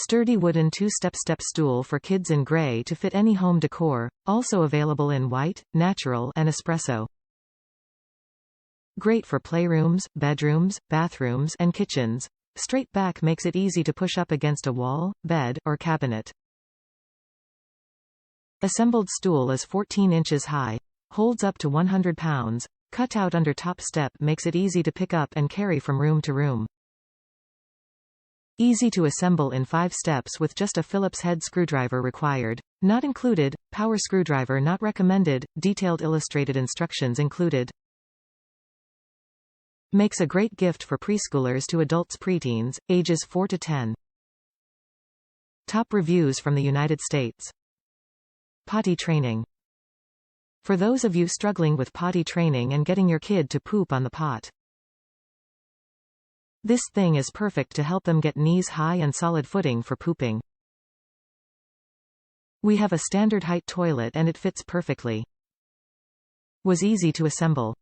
Sturdy wooden two-step stool for kids in gray to fit any home decor, also available in white, natural, and espresso. Great for playrooms, bedrooms, bathrooms, and kitchens. Straight back makes it easy to push up against a wall, bed, or cabinet. Assembled stool is 14 inches high. Holds up to 100 pounds. Cutout under top step makes it easy to pick up and carry from room to room. Easy to assemble in 5 steps with just a Phillips head screwdriver required. Not included, power screwdriver not recommended, detailed illustrated instructions included. Makes a great gift for preschoolers to adults preteens, ages 4 to 10. Top reviews from the United States. Potty training. For those of you struggling with potty training and getting your kid to poop on the pot, this thing is perfect to help them get knees high and solid footing for pooping. We have a standard height toilet and it fits perfectly. Was easy to assemble.